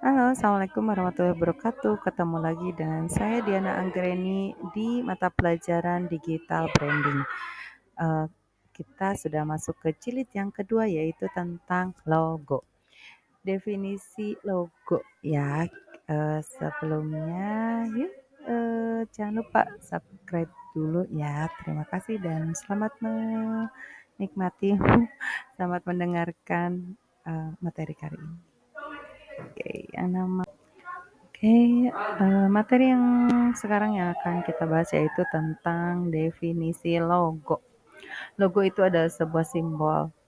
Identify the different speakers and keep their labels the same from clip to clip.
Speaker 1: Halo, Assalamualaikum warahmatullahi wabarakatuh. Ketemu lagi dengan saya Diana Anggreni di mata pelajaran Digital Branding. Eh, kita sudah masuk ke jilid yang kedua yaitu tentang logo. Definisi logo ya. Sebelumnya, yuk jangan lupa subscribe dulu ya. Terima kasih dan selamat menikmati, selamat mendengarkan materi kali ini. Oke, materi yang sekarang yang akan kita bahas yaitu tentang definisi logo. Logo itu adalah sebuah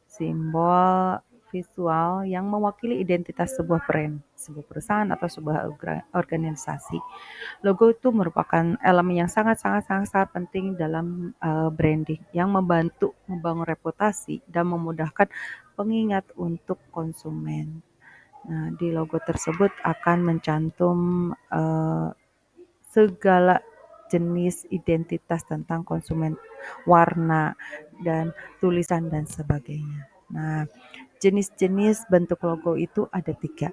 Speaker 1: simbol visual yang mewakili identitas sebuah brand, sebuah perusahaan atau sebuah organisasi. Logo itu merupakan elemen yang sangat penting dalam branding yang membantu membangun reputasi dan memudahkan pengingat untuk konsumen. Nah, di logo tersebut akan mencantum segala jenis identitas tentang konsumen, warna, dan tulisan dan sebagainya. Nah, jenis-jenis bentuk logo itu ada 3.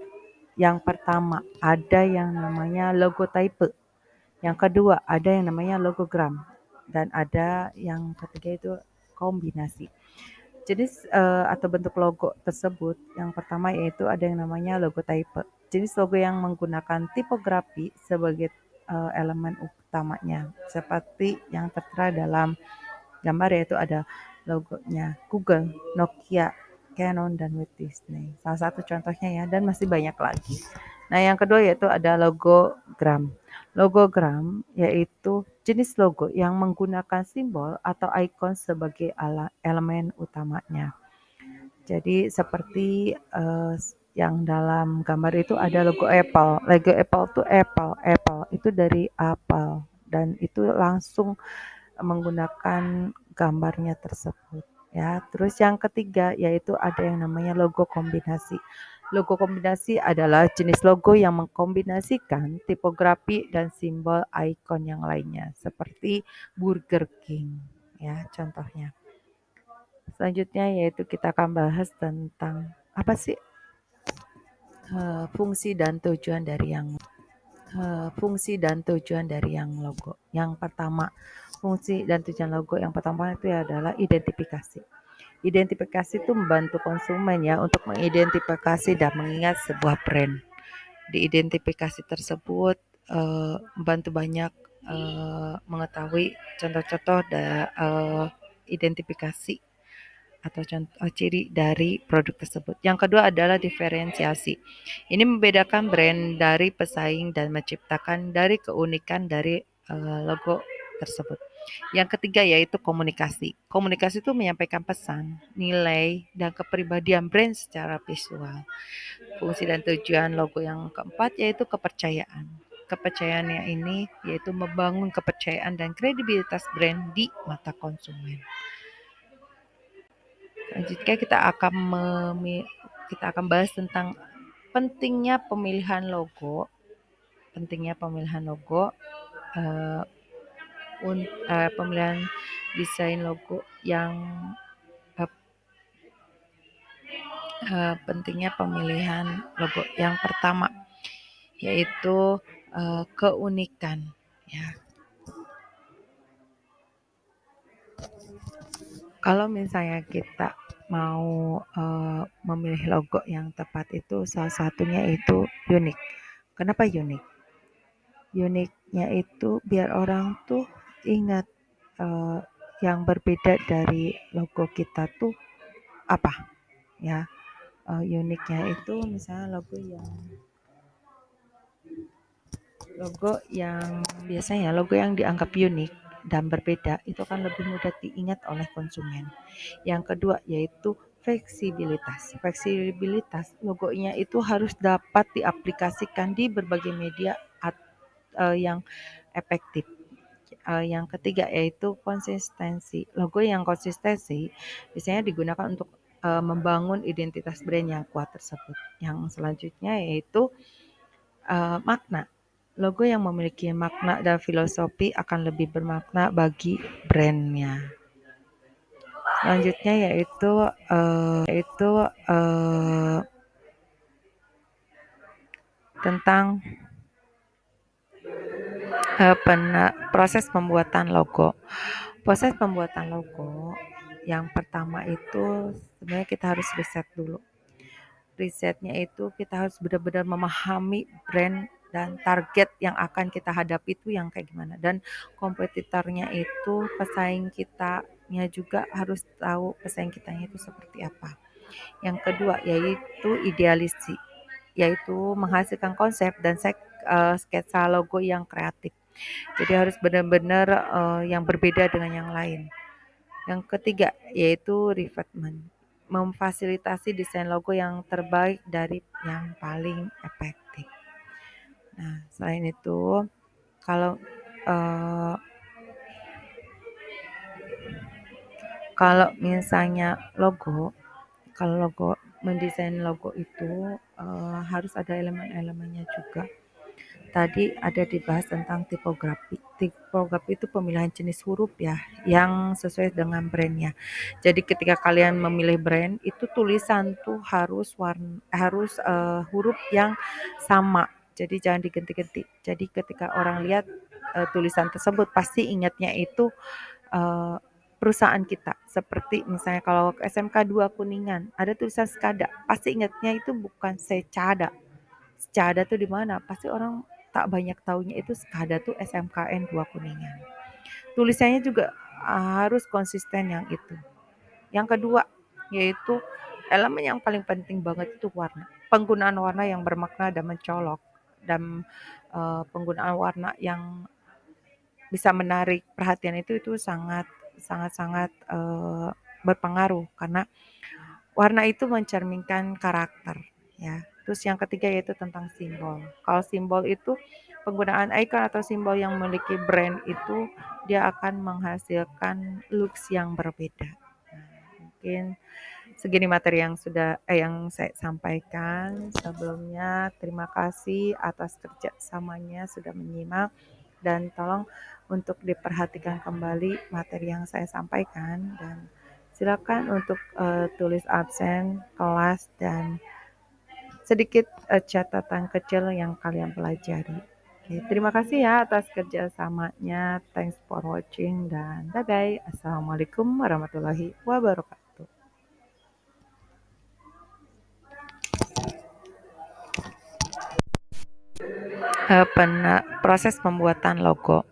Speaker 1: Yang pertama, ada yang namanya logo type. Yang kedua, ada yang namanya logogram. Dan ada yang ketiga itu kombinasi. Jenis atau bentuk logo tersebut, yang pertama yaitu ada yang namanya logo type. Jenis logo yang menggunakan tipografi sebagai elemen utamanya, seperti yang tertera dalam gambar yaitu ada logonya Google, Nokia, Canon, dan Walt Disney. Salah satu contohnya ya, dan masih banyak lagi. Nah, yang kedua yaitu ada logogram. Logogram yaitu jenis logo yang menggunakan simbol atau ikon sebagai elemen utamanya. Jadi seperti yang dalam gambar itu ada logo Apple. Logo Apple itu Apple itu dari apel dan itu langsung menggunakan gambarnya tersebut ya. Terus yang ketiga yaitu ada yang namanya logo kombinasi. Logo kombinasi adalah jenis logo yang mengkombinasikan tipografi dan simbol ikon yang lainnya seperti Burger King ya contohnya. Selanjutnya yaitu kita akan bahas tentang apa sih fungsi dan tujuan dari yang logo. Yang pertama, fungsi dan tujuan logo yang pertama itu adalah identifikasi. Identifikasi itu membantu konsumen ya untuk mengidentifikasi dan mengingat sebuah brand. Di identifikasi tersebut membantu banyak mengetahui contoh-contoh identifikasi atau contoh ciri dari produk tersebut. Yang kedua adalah diferensiasi. Ini membedakan brand dari pesaing dan menciptakan dari keunikan dari logo tersebut. Yang ketiga yaitu komunikasi. Komunikasi itu menyampaikan pesan, nilai, dan kepribadian brand secara visual. Fungsi dan tujuan logo yang keempat yaitu kepercayaan. Kepercayaannya ini yaitu membangun kepercayaan dan kredibilitas brand di mata konsumen. Selanjutnya kita akan bahas tentang pentingnya pemilihan logo. Pentingnya pemilihan logo, uh, pemilihan desain logo yang uh, pentingnya pemilihan logo yang pertama yaitu keunikan ya. Kalau misalnya kita mau memilih logo yang tepat itu salah satunya itu unik. Kenapa unik? Uniknya itu biar orang tuh ingat eh, yang berbeda dari logo kita tuh apa ya. Uniknya itu misalnya logo yang dianggap unik dan berbeda itu kan lebih mudah diingat oleh konsumen. Yang kedua yaitu fleksibilitas. Fleksibilitas logonya itu harus dapat diaplikasikan di berbagai media yang efektif. Yang ketiga yaitu konsistensi. Logo yang konsistensi biasanya digunakan untuk membangun identitas brand yang kuat tersebut. Yang selanjutnya yaitu makna. Logo yang memiliki makna dan filosofi akan lebih bermakna bagi brandnya. Selanjutnya yaitu uh, tentang proses pembuatan logo. Proses pembuatan logo yang pertama itu sebenarnya kita harus riset dulu. Risetnya itu kita harus benar-benar memahami brand dan target yang akan kita hadapi itu yang kayak gimana. Dan kompetitornya itu pesaing kitanya juga harus tahu pesaing kitanya itu seperti apa. Yang kedua yaitu idealisasi, yaitu menghasilkan konsep dan sketsa logo yang kreatif. Jadi harus benar-benar yang berbeda dengan yang lain. Yang ketiga yaitu refinement, memfasilitasi desain logo yang terbaik dari yang paling efektif. Nah, selain itu, kalau eh, kalau misalnya kalau mendesain logo itu harus ada elemen-elemennya juga. Tadi ada dibahas tentang tipografi. Tipografi itu pemilihan jenis huruf ya, yang sesuai dengan brandnya. Jadi ketika kalian memilih brand, itu tulisan tuh harus huruf yang sama. Jadi jangan diganti-ganti. Jadi ketika orang lihat tulisan tersebut, pasti ingatnya itu eh, perusahaan kita. Seperti misalnya kalau SMK 2 Kuningan, ada tulisan Skada, pasti ingatnya itu bukan Secada. Secada tuh di mana? Pasti orang tak banyak taunya itu Skada tuh SMKN 2 Kuningan. Tulisannya juga harus konsisten yang itu. Yang kedua yaitu elemen yang paling penting banget itu warna. Penggunaan warna yang bermakna dan mencolok dan penggunaan warna yang bisa menarik perhatian itu sangat sangat sangat berpengaruh karena warna itu mencerminkan karakter ya. Terus yang ketiga yaitu tentang simbol. Kalau simbol itu penggunaan icon atau simbol yang memiliki brand itu dia akan menghasilkan looks yang berbeda. Nah, mungkin segini materi yang saya sampaikan. Sebelumnya terima kasih atas kerjasamanya sudah menyimak dan tolong untuk diperhatikan kembali materi yang saya sampaikan dan silakan untuk tulis absen kelas dan sedikit catatan kecil yang kalian pelajari. Oke, terima kasih ya atas kerjasamanya. Thanks for watching dan bye bye. Assalamualaikum warahmatullahi wabarakatuh. Proses pembuatan logo.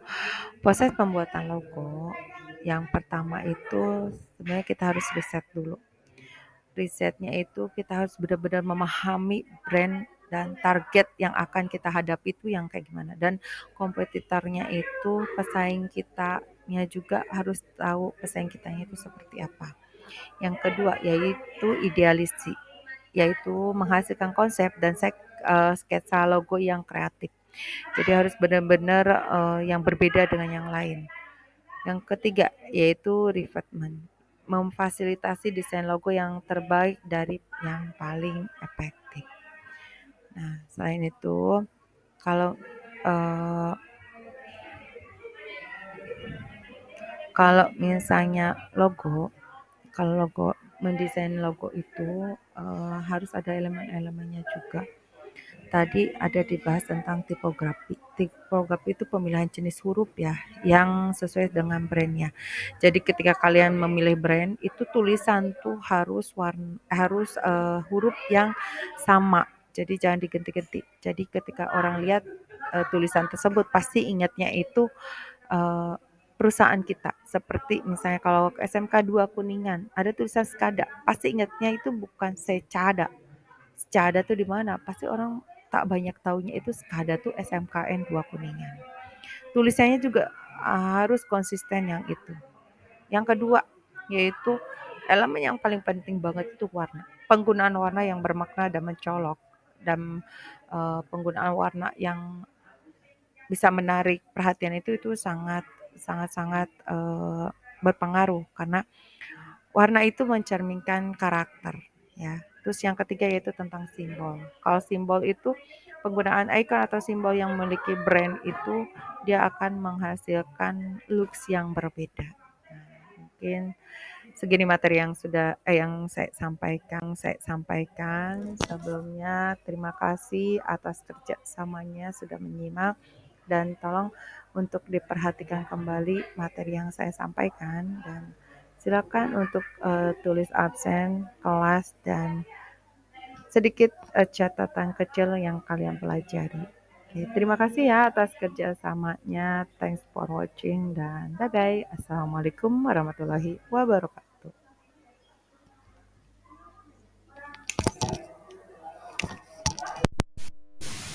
Speaker 1: Proses pembuatan logo yang pertama itu sebenarnya kita harus riset dulu. Risetnya itu kita harus benar-benar memahami brand dan target yang akan kita hadapi itu yang kayak gimana. Dan kompetitornya itu pesaing kitanya juga harus tahu pesaing kitanya itu seperti apa. Yang kedua yaitu idealisasi, yaitu menghasilkan konsep dan sketsa logo yang kreatif. Jadi harus benar-benar yang berbeda dengan yang lain. Yang ketiga yaitu refinement, memfasilitasi desain logo yang terbaik dari yang paling efektif. Nah, selain itu, kalau eh, kalau misalnya kalau mendesain logo itu harus ada elemen-elemennya juga. Tadi ada dibahas tentang tipografi. Tipografi itu pemilihan jenis huruf ya, yang sesuai dengan brandnya. Jadi ketika kalian memilih brand, itu tulisan tuh harus huruf yang sama. Jadi jangan diganti-ganti. Jadi ketika orang lihat tulisan tersebut, pasti ingatnya itu eh, perusahaan kita. Seperti misalnya kalau SMK 2 Kuningan, ada tulisan Skada, pasti ingatnya itu bukan Secada. Secada tuh di mana? Pasti orang tak banyak taunya itu Skada tuh SMKN 2 Kuningan. Tulisannya juga harus konsisten yang itu. Yang kedua yaitu elemen yang paling penting banget itu warna. Penggunaan warna yang bermakna dan mencolok dan penggunaan warna yang bisa menarik perhatian itu sangat sangat sangat berpengaruh karena warna itu mencerminkan karakter ya. Terus yang ketiga yaitu tentang simbol. Kalau simbol itu penggunaan icon atau simbol yang memiliki brand itu dia akan menghasilkan looks yang berbeda. Nah, mungkin Segini materi yang saya sampaikan. Sebelumnya terima kasih atas kerjasamanya sudah menyimak dan tolong untuk diperhatikan kembali materi yang saya sampaikan dan silakan untuk tulis absen kelas dan sedikit catatan kecil yang kalian pelajari. Oke, terima kasih ya atas kerjasamanya. Thanks for watching dan bye bye. Assalamualaikum warahmatullahi wabarakatuh.